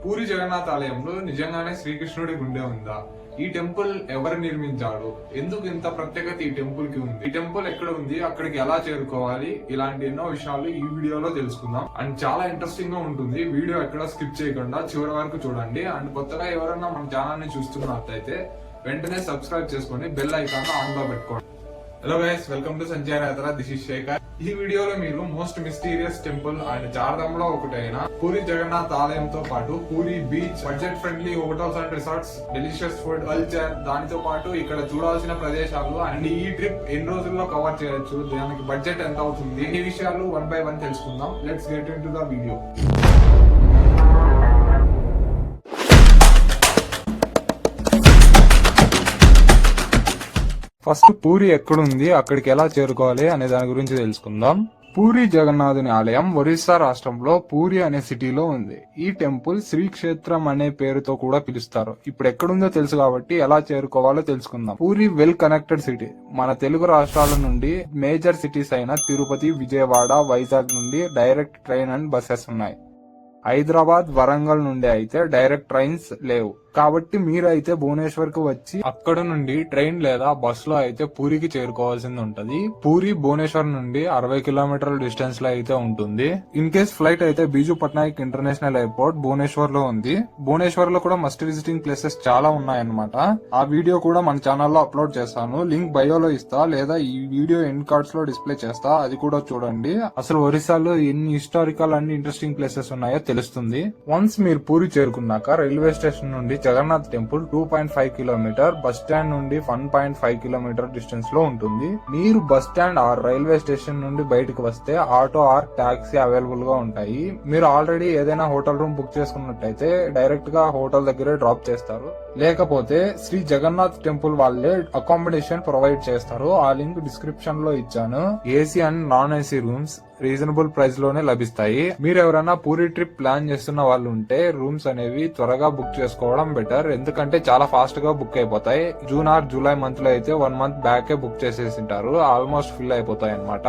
పూరి జగన్నాథ్ ఆలయంలో నిజంగానే శ్రీకృష్ణుడి గుండె ఉందా? ఈ టెంపుల్ ఎవరు నిర్మించారు? ఎందుకు ఇంత ప్రత్యేకత ఈ టెంపుల్ కి ఉంది? ఈ టెంపుల్ ఎక్కడ ఉంది? అక్కడికి ఎలా చేరుకోవాలి? ఇలాంటి ఎన్నో విషయాలు ఈ వీడియోలో తెలుసుకుందాం. అండ్ చాలా ఇంట్రెస్టింగ్ గా ఉంటుంది. వీడియో ఎక్కడ స్కిప్ చేయకుండా చివరి వరకు చూడండి. అండ్ కొత్తగా ఎవరైనా మన ఛానల్ ని చూస్తున్నట్లయితే వెంటనే సబ్స్క్రైబ్ చేసుకొని బెల్ ఐకాన్ ఆన్ లో పెట్టుకోండి. Hello guys, welcome to Sanchara Yatra. This is Shekhar. ఈ వీడియోలో మీరు most mysterious temple and Chardham లో ఒకటైన పూరి జగన్నాథ్ ఆలయంతో పాటు Puri beach, budget friendly hotels and resorts, delicious food, culture, దానితో పాటు ఇక్కడ చూడాల్సిన ప్రదేశాలు అండ్ ఈ ట్రిప్ ఎన్ని రోజుల్లో కవర్ చేయొచ్చు, దానికి బడ్జెట్ ఎంత అవుతుంది, ఈ విషయాలు వన్ బై వన్ తెలుసుకుందాం. Let's get in to the video. First puri ఎక్కడుంది, అక్కడికి ఎలా చేరుకోవాలి అనే దాని గురించి తెలుసుకుందాం. పూరి జగన్నాథుని ఆలయం ఒరిస్సా రాష్ట్రంలో పూరి అనే సిటీలో ఉంది. ఈ టెంపుల్ శ్రీక్షేత్రం అనే పేరుతో కూడా పిలుస్తారు. ఇప్పుడు ఎక్కడుందో తెలుసు కాబట్టి ఎలా చేరుకోవాలో తెలుసుకుందాం. Puri well connected city. మన తెలుగు రాష్ట్రాల నుండి మేజర్ సిటీస్ అయిన తిరుపతి, విజయవాడ, వైజాగ్ నుండి డైరెక్ట్ ట్రైన్ అండ్ బస్సెస్ ఉన్నాయి. హైదరాబాద్, వరంగల్ నుండి అయితే డైరెక్ట్ ట్రైన్స్ లేవు. కాబట్టి మీరు అయితే భువనేశ్వర్ కు వచ్చి అక్కడ నుండి ట్రైన్ లేదా బస్ లో అయితే పూరికి చేరుకోవాల్సింది ఉంటది. పూరి భువనేశ్వర్ నుండి 60 కిలోమీటర్ల డిస్టెన్స్ లో అయితే ఉంటుంది. ఇన్ కేస్ ఫ్లైట్ అయితే బీజు పట్నాయక్ ఇంటర్నేషనల్ ఎయిర్పోర్ట్ భువనేశ్వర్ లో ఉంది. భువనేశ్వర్ లో కూడా మస్ట్ విజిటింగ్ ప్లేసెస్ చాలా ఉన్నాయన్నమాట. ఆ వీడియో కూడా మన ఛానల్లో అప్లోడ్ చేస్తాను. లింక్ బయోలో ఇస్తా లేదా ఈ వీడియో ఎండ్ కార్డ్స్ లో డిస్ప్లే చేస్తా, అది కూడా చూడండి. అసలు ఒరిస్సాలో ఎన్ని హిస్టారికల్ అండ్ ఇంట్రెస్టింగ్ ప్లేసెస్ ఉన్నాయో తెలుస్తుంది. వన్స్ మీరు పూరి చేరుకున్నాక రైల్వే స్టేషన్ నుండి Jagannath temple 2.5 kilometre, bus stand నుండి 1.5 కిలోమీటర్ డిస్టెన్స్ లో ఉంటుంది. మీరు bus stand or railway station నుండి బయటకు వస్తే ఆటో ఆర్ టాక్సీ అవైలబుల్ గా ఉంటాయి. మీరు ఆల్రెడీ ఏదైనా హోటల్ రూమ్ బుక్ చేసుకున్నట్టయితే డైరెక్ట్ గా హోటల్ దగ్గరే డ్రాప్ చేస్తారు. లేకపోతే శ్రీ జగన్నాథ్ టెంపుల్ వాళ్ళే అకామిడేషన్ ప్రొవైడ్ చేస్తారు. ఆ లింక్ డిస్క్రిప్షన్ లో ఇచ్చాను. AC and non AC rooms reasonable price లోనే లభిస్తాయి. మీరు ఎవరైనా పూరి ట్రిప్ ప్లాన్ చేస్తున్న వాళ్ళు ఉంటే రూమ్స్ అనేవి త్వరగా బుక్ చేసుకోవడం బెటర్. ఎందుకంటే చాలా ఫాస్ట్ గా బుక్ అయిపోతాయి. జూన్ ఆర్ జూలై మంత్ లో అయితే 1 మంత్ బ్యాకే బుక్ చేసేసింటారు. ఆల్మోస్ట్ ఫిల్ అయిపోతాయి అన్నమాట.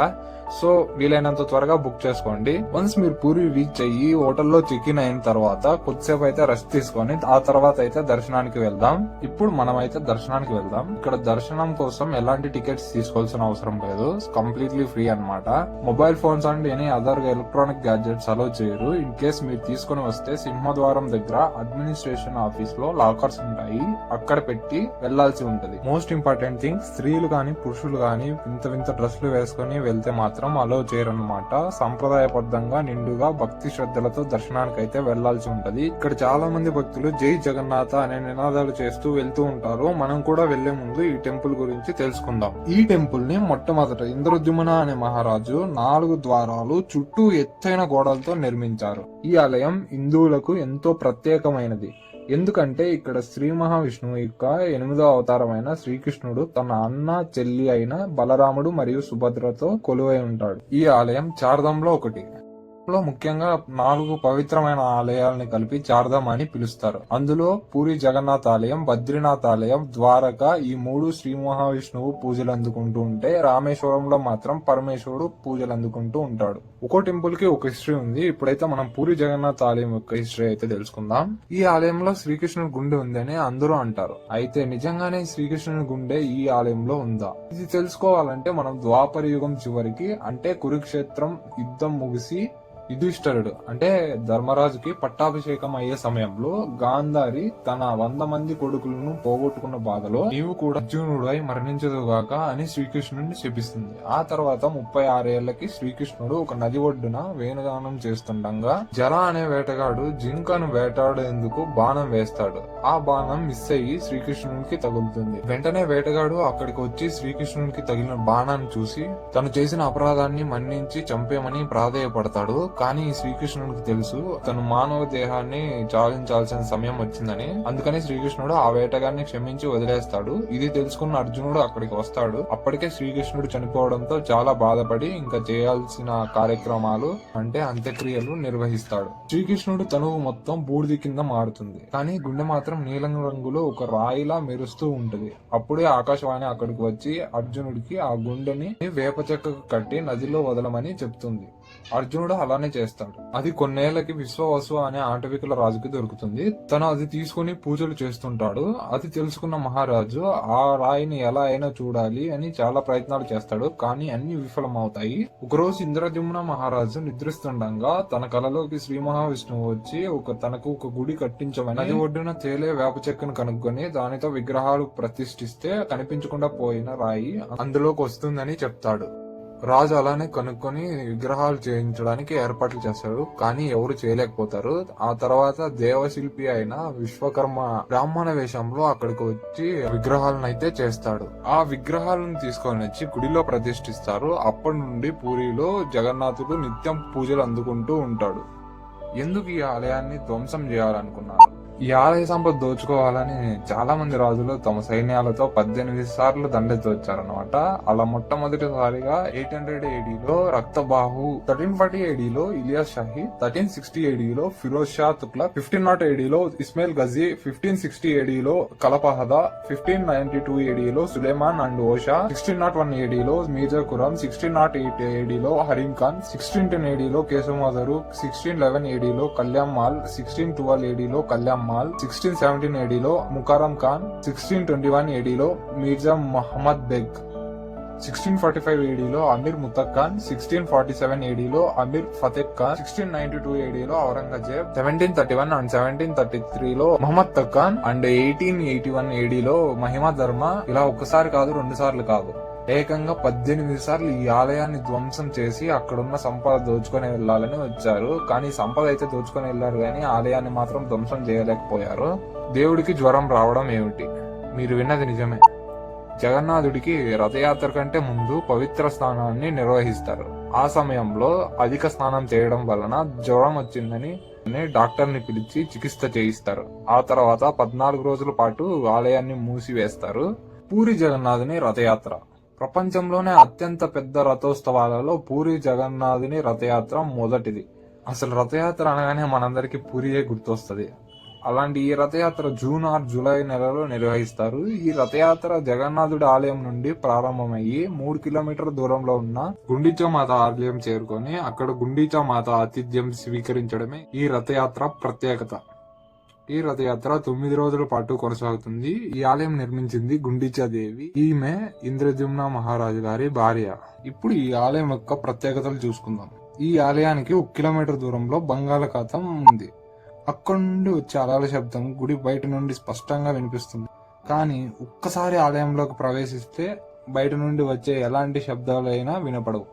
సో వీలైనంత త్వరగా బుక్ చేసుకోండి. వన్స్ మీరు పూరి రీచ్ అయ్యి హోటల్లో చెక్ ఇన్ అయిన తర్వాత కొద్దిసేపు అయితే రెస్ట్ తీసుకొని ఆ తర్వాత అయితే దర్శనానికి వెళ్దాం. ఇప్పుడు మనం అయితే దర్శనానికి వెళ్దాం. ఇక్కడ దర్శనం కోసం ఎలాంటి టికెట్స్ తీసుకోవాల్సిన అవసరం లేదు. కంప్లీట్లీ ఫ్రీ అన్నమాట. Mobile phones and any other electronic gadgets allow చేయరు. ఇన్ కేస్ మీరు తీసుకుని వస్తే సింహద్వారం దగ్గర అడ్మినిస్ట్రేషన్ ఆఫీస్ లో లాకర్స్ ఉంటాయి, అక్కడ పెట్టి వెళ్లాల్సి ఉంటది. మోస్ట్ ఇంపార్టెంట్ థింగ్, స్త్రీలు గాని పురుషులు గాని వింత వింత డ్రెస్సులు వేసుకుని వెళ్తే మాత్రం అలో చేయరన్నమాట. సంప్రదాయబద్ధంగా నిండుగా భక్తి శ్రద్ధలతో దర్శనానికి అయితే వెళ్లాల్సి ఉంటది. ఇక్కడ చాలా మంది భక్తులు జై జగన్నాథ అనే నినాదాలు చేస్తూ వెళ్తూ ఉంటారు. మనం కూడా వెళ్లే ముందు ఈ టెంపుల్ గురించి తెలుసుకుందాం. ఈ టెంపుల్ ని మొట్టమొదట ఇంద్రద్యుమ్న అనే మహారాజు 4 ద్వారాలు చుట్టూ ఎత్తైన గోడలతో నిర్మించారు. ఈ ఆలయం హిందువులకు ఎంతో ప్రత్యేకమైనది. ఎందుకంటే ఇక్కడ శ్రీ మహావిష్ణువు యొక్క 8వ అవతారమైన శ్రీకృష్ణుడు తన అన్న, చెల్లి అయిన బలరాముడు మరియు సుభద్రతో కొలువై ఉంటాడు. ఈ ఆలయం చార్ధామ్ లో ఒకటి. ముఖ్యంగా 4 పవిత్రమైన ఆలయాలని కలిపి చార్ధామ్ అని పిలుస్తారు. అందులో పూరి జగన్నాథ్ ఆలయం, బద్రీనాథ్ ఆలయం, ద్వారక, ఈ 3 శ్రీ మహావిష్ణువు పూజలు అందుకుంటూ ఉంటే రామేశ్వరంలో మాత్రం పరమేశ్వరుడు పూజలు అందుకుంటూ ఉంటాడు. ఒక్కో టెంపుల్ కి ఒక హిస్టరీ ఉంది. ఇప్పుడైతే మనం పూరి జగన్నాథ్ ఆలయం యొక్క హిస్టరీ అయితే తెలుసుకుందాం. ఈ ఆలయంలో శ్రీకృష్ణుడి గుండె ఉందని అందరూ అంటారు. అయితే నిజంగానే శ్రీకృష్ణుడి గుండె ఈ ఆలయంలో ఉందా? ఇది తెలుసుకోవాలంటే మనం ద్వాపర యుగం చివరికి, అంటే కురుక్షేత్రం యుద్ధం ముగిసి యుధిష్ఠిరుడు అంటే ధర్మరాజుకి పట్టాభిషేకం అయ్యే సమయంలో గాంధారి తన 100 మంది కొడుకులను పోగొట్టుకున్న బాధలో నీవు కూడా అర్జునుడై మరణించదుగాక అని శ్రీకృష్ణుడిని శపిస్తుంది. ఆ తర్వాత 36 ఏళ్లకి శ్రీకృష్ణుడు ఒక నది ఒడ్డున వేణుగానం చేస్తుండగా జల అనే వేటగాడు జింకను వేటాడేందుకు బాణం వేస్తాడు. ఆ బాణం మిస్ అయ్యి శ్రీకృష్ణుడికి తగులుతుంది. వెంటనే వేటగాడు అక్కడికి వచ్చి శ్రీకృష్ణుడికి తగిలిన బాణాన్ని చూసి తను చేసిన అపరాధాన్ని మన్నించి చంపేమని ప్రాధేయపడతాడు. కానీ శ్రీకృష్ణుడికి తెలుసు తను మానవ దేహాన్ని చాలించాల్సిన సమయం వచ్చిందని. అందుకని శ్రీకృష్ణుడు ఆ వేటగాన్ని క్షమించి వదిలేస్తాడు. ఇది తెలుసుకున్న అర్జునుడు అక్కడికి వస్తాడు. అప్పటికే శ్రీకృష్ణుడు చనిపోవడంతో చాలా బాధపడి ఇంకా చేయాల్సిన కార్యక్రమాలు అంటే అంత్యక్రియలు నిర్వహిస్తాడు. శ్రీకృష్ణుడు తనువు మొత్తం బూడిద కింద మారుతుంది. కానీ గుండె మాత్రం నీలం రంగులో ఒక రాయిలా మెరుస్తూ ఉంటది. అప్పుడే ఆకాశవాణి అక్కడికి వచ్చి అర్జునుడికి ఆ గుండెని వేప చెక్కకు కట్టి నదిలో వదలమని చెప్తుంది. అర్జునుడు అలానే చేస్తాడు. అది కొన్నేళ్లకి విశ్వవసు అనే ఆటవికుల రాజుకి దొరుకుతుంది. తను అది తీసుకుని పూజలు చేస్తుంటాడు. అది తెలుసుకున్న మహారాజు ఆ రాయిని ఎలా అయినా చూడాలి అని చాలా ప్రయత్నాలు చేస్తాడు, కానీ అన్ని విఫలమవుతాయి. ఒకరోజు ఇంద్రద్యుమ్న మహారాజు నిద్రిస్తుండగా తన కలలోకి శ్రీ మహావిష్ణువు వచ్చి తనకు ఒక గుడి కట్టించమని, నది ఒడ్డున తేలే వేప చెక్కును కనుక్కొని దానితో విగ్రహాలు ప్రతిష్ఠిస్తే కనిపించకుండా పోయిన రాయి అందులోకి వస్తుందని చెప్తాడు. రాజు అలానే కనుక్కొని విగ్రహాలు చేయించడానికి ఏర్పాట్లు చేస్తాడు, కానీ ఎవరు చేయలేకపోతారు. ఆ తర్వాత దేవశిల్పి అయిన విశ్వకర్మ బ్రాహ్మణ వేషంలో అక్కడికి వచ్చి విగ్రహాలను అయితే చేస్తాడు. ఆ విగ్రహాలను తీసుకొని వచ్చి గుడిలో ప్రతిష్ఠిస్తారు. అప్పటి నుండి పూరిలో జగన్నాథుడు నిత్యం పూజలు అందుకుంటూ ఉంటాడు. ఎందుకు ఈ ఆలయాన్ని ధ్వంసం చేయాలనుకున్నారు? ఈ ఆలయ సంపద దోచుకోవాలని చాలా మంది రాజులు తమ సైన్యాలతో 18 సార్లు దండెత్తి వచ్చారనమాట. అలా మొట్టమొదటిసారిగా 800 ADలో రక్తబాహు, 1340 ADలో ఇలియాస్ షాహీ, 1360 ADలో ఫిరోజ్ షా తుగ్లక్, 1500 ADలో ఇస్మాయిల్ గజీ, 1560 ADలో కలపహద, 1592 ADలో సులేమాన్ అండ్ ఓషా, 1601 ADలో మీర్జా ఖురం, 1608 ADలో హరీం ఖాన్, 1610 ADలో కేసుమాదరు, 1611 ADలో కళ్యాణ్ మాల్, 1612 ADలో కళ్యాణ్ మాల్, 1617 ADలో ముకారం ఖాన్, 1621 ADలో మీర్జా మహమ్మద్ బెగ్, 1645 ADలో అమీర్ ముతక్ ఖాన్, 1647 ADలో అమీర్ ఫతేహ్ ఖాన్, 1692 ADలో ఔరంగజేబ్, 1731 అండ్ 1733లో మహమ్మద్ తఖాన్ అండ్ 1881 ADలో మహిమా ధర్మ. ఇలా ఒక్కసారి కాదు, 2 సార్లు కాదు, ఏకంగా 18 సార్లు ఈ ఆలయాన్ని ధ్వంసం చేసి అక్కడున్న సంపద దోచుకొని వెళ్లాలని వచ్చారు. కానీ సంపద అయితే దోచుకొని వెళ్లారు, కానీ ఆలయాన్ని మాత్రం ధ్వంసం చేయలేకపోయారు. దేవుడికి జ్వరం రావడం ఏమిటి? మీరు విన్నది నిజమే. జగన్నాథుడికి రథయాత్ర కంటే ముందు పవిత్ర స్నానాన్ని నిర్వహిస్తారు. ఆ సమయంలో అధిక స్నానం చేయడం వలన జ్వరం వచ్చిందని డాక్టర్ ని పిలిచి చికిత్స చేయిస్తారు. ఆ తర్వాత 14 రోజుల పాటు ఆలయాన్ని మూసివేస్తారు. పూరి జగన్నాథుని రథయాత్ర ప్రపంచంలోనే అత్యంత పెద్ద రథోత్సవాలలో పూరి జగన్నాథుని రథయాత్ర మొదటిది. అసలు రథయాత్ర అనగానే మనందరికి పూరియే గుర్తొస్తుంది. అలాంటి ఈ రథయాత్ర జూన్ ఆర్ జూలై నెలలో నిర్వహిస్తారు. ఈ రథయాత్ర జగన్నాథుడి ఆలయం నుండి ప్రారంభమయ్యి 3 కిలోమీటర్ల దూరంలో ఉన్న గుండీచా మాత ఆలయం చేరుకొని అక్కడ గుండీచా మాత ఆతిథ్యం స్వీకరించడమే ఈ రథయాత్ర ప్రత్యేకత. ఈ రథయాత్ర 9 రోజుల పాటు కొనసాగుతుంది. ఈ ఆలయం నిర్మించింది గుండీచా దేవి. ఈమె ఇంద్రద్యుమ్న మహారాజు గారి భార్య. ఇప్పుడు ఈ ఆలయం యొక్క ప్రత్యేకతలు చూసుకుందాం. ఈ ఆలయానికి 1 కిలోమీటర్ దూరంలో బంగాళాఖాతం ఉంది. అక్కడి నుండి వచ్చే అలల శబ్దం గుడి బయట నుండి స్పష్టంగా వినిపిస్తుంది. కానీ ఒక్కసారి ఆలయంలోకి ప్రవేశిస్తే బయట నుండి వచ్చే ఎలాంటి శబ్దాలైనా వినపడవు.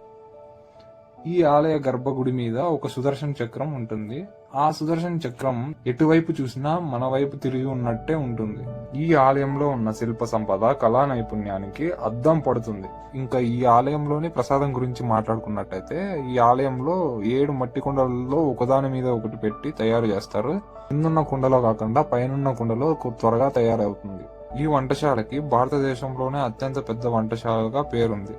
ఈ ఆలయ గర్భగుడి మీద ఒక సుదర్శన చక్రం ఉంటుంది. ఆ సుదర్శన చక్రం ఎటువైపు చూసినా మన వైపు తిరిగి ఉన్నట్టే ఉంటుంది. ఈ ఆలయంలో ఉన్న శిల్ప సంపద, కళా నైపుణ్యానికి అద్దం పడుతుంది. ఇంకా ఈ ఆలయంలోని ప్రసాదం గురించి మాట్లాడుకున్నట్టయితే ఈ ఆలయంలో 7 మట్టి కుండలలో ఒకదాని మీద ఒకటి పెట్టి తయారు చేస్తారు. కిందున్న కుండలో కాకుండా పైనున్న కుండలో త్వరగా తయారవుతుంది. ఈ వంటశాలకి భారతదేశంలోనే అత్యంత పెద్ద వంటశాలగా పేరుంది.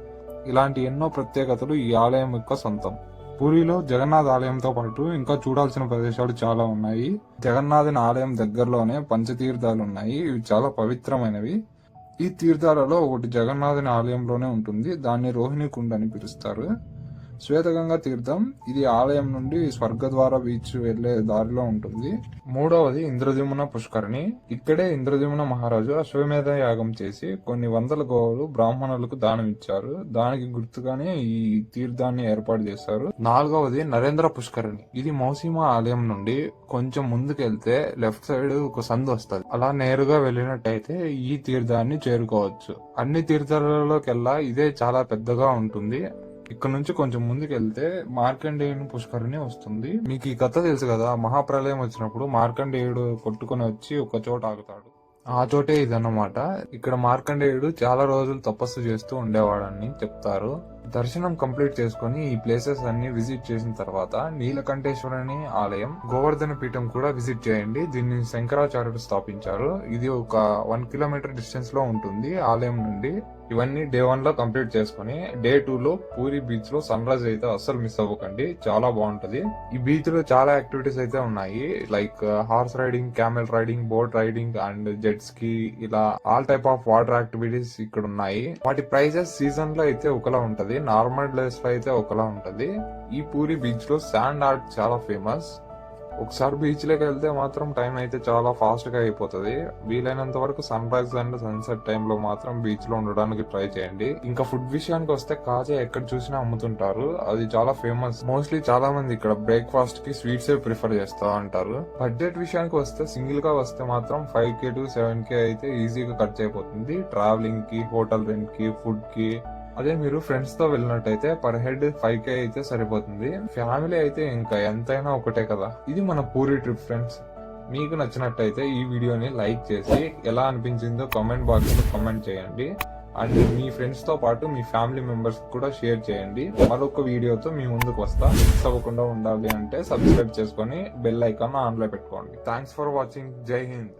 ఇలాంటి ఎన్నో ప్రత్యేకతలు ఈ ఆలయం యొక్క సొంతం. పూరిలో జగన్నాథ్ ఆలయంతో పాటు ఇంకా చూడాల్సిన ప్రదేశాలు చాలా ఉన్నాయి. జగన్నాథుని ఆలయం దగ్గరలోనే పంచతీర్థాలు ఉన్నాయి. ఇవి చాలా పవిత్రమైనవి. ఈ తీర్థాలలో ఒకటి జగన్నాథుని ఆలయంలోనే ఉంటుంది. దాన్ని రోహిణి కుండ అని పిలుస్తారు. శ్వేతగంగా తీర్థం, ఇది ఆలయం నుండి స్వర్గద్వార బీచ్ వెళ్లే దారిలో ఉంటుంది. మూడవది ఇంద్రద్యుమ్న పుష్కరిణి. ఇక్కడే ఇంద్రద్యుమ్న మహారాజు అశ్వమేధ యాగం చేసి కొన్ని వందల గోవులు బ్రాహ్మణులకు దానం ఇచ్చారు. దానికి గుర్తుగానే ఈ తీర్థాన్ని ఏర్పాటు చేశారు. నాలుగవది నరేంద్ర పుష్కరిణి. ఇది మౌసీమా ఆలయం నుండి కొంచెం ముందుకెళ్తే లెఫ్ట్ సైడ్ ఒక సందు వస్తుంది. అలా నేరుగా వెళ్ళినట్టయితే ఈ తీర్థాన్ని చేరుకోవచ్చు. అన్ని తీర్థాలలోకెల్లా ఇదే చాలా పెద్దగా ఉంటుంది. ఇక్కడ నుంచి కొంచెం ముందుకు వెళ్తే మార్కండేయుని పుష్కరిణి వస్తుంది. మీకు ఈ కథ తెలుసు కదా, మహాప్రలయం వచ్చినప్పుడు మార్కండేయుడు కొట్టుకొని వచ్చి ఒక చోట ఆగుతాడు. ఆ చోటే ఇదన్నమాట. ఇక్కడ మార్కండేయుడు చాలా రోజులు తపస్సు చేస్తూ ఉండేవాడని చెప్తారు. దర్శనం కంప్లీట్ చేసుకుని ఈ ప్లేసెస్ అన్ని విజిట్ చేసిన తర్వాత నీలకంఠేశ్వరుని ఆలయం, గోవర్ధన పీఠం కూడా విజిట్ చేయండి. దీన్ని శంకరాచార్యుడు స్థాపించారు. ఇది ఒక 1 కిలోమీటర్ డిస్టెన్స్ లో ఉంటుంది ఆలయం నుండి. ఇవన్నీ డే 1 లో కంప్లీట్ చేసుకుని డే 2 లో పూరి బీచ్ లో సన్ రైజ్ అయితే అస్సలు మిస్ అవ్వకండి, చాలా బాగుంటది. ఈ బీచ్ లో చాలా యాక్టివిటీస్ అయితే ఉన్నాయి, like horse riding, camel riding, boat riding and jets కి, ఇలా all type of water activities ఇక్కడ ఉన్నాయి. వాటి ప్రైజెస్ సీజన్ లో అయితే ఒకలా ఉంటది, నార్మల్ డేస్ లో అయితే ఒకలా ఉంటది. ఈ పూరి బీచ్ లో శాండ్ ఆర్ట్ చాలా ఫేమస్. ఒకసారి బీచ్ లోకి వెళ్తే మాత్రం టైం అయితే చాలా ఫాస్ట్ గా అయిపోతుంది. వీలైనంత వరకు sunrise and sunset time లో మాత్రం బీచ్ లో ఉండడానికి ట్రై చేయండి. ఇంకా ఫుడ్ విషయానికి వస్తే కాజా ఎక్కడ చూసినా అమ్ముతుంటారు, అది చాలా ఫేమస్. మోస్ట్లీ చాలా మంది ఇక్కడ బ్రేక్ఫాస్ట్ కి స్వీట్స్ ప్రిఫర్ చేస్తా ఉంటారు. బడ్జెట్ విషయానికి వస్తే సింగిల్ గా వస్తే మాత్రం 5K to 7K అయితే ఈజీగా ఖర్చు అయిపోతుంది, ట్రావెలింగ్ కి, హోటల్ రెంట్ కి, ఫుడ్ కి. అదే మీరు ఫ్రెండ్స్ తో వెళ్ళినట్టయితే పర్ హెడ్ 5K అయితే సరిపోతుంది. ఫ్యామిలీ అయితే ఇంకా ఎంతైనా ఒకటే కదా. ఇది మన పూరి ట్రిప్ ఫ్రెండ్స్. మీకు నచ్చినట్టయితే ఈ వీడియోని లైక్ చేసి ఎలా అనిపించిందో కామెంట్ బాక్స్ లో కామెంట్ చేయండి. అండ్ మీ ఫ్రెండ్స్ తో పాటు మీ ఫ్యామిలీ మెంబర్స్ కూడా షేర్ చేయండి. మరొక వీడియోతో మీ ముందుకు వస్తా. మిస్ అవ్వకుండా ఉండాలి అంటే సబ్స్క్రైబ్ చేసుకొని బెల్ ఐకాన్ ఆన్ లో పెట్టుకోండి. Thanks for watching. జై హింద్.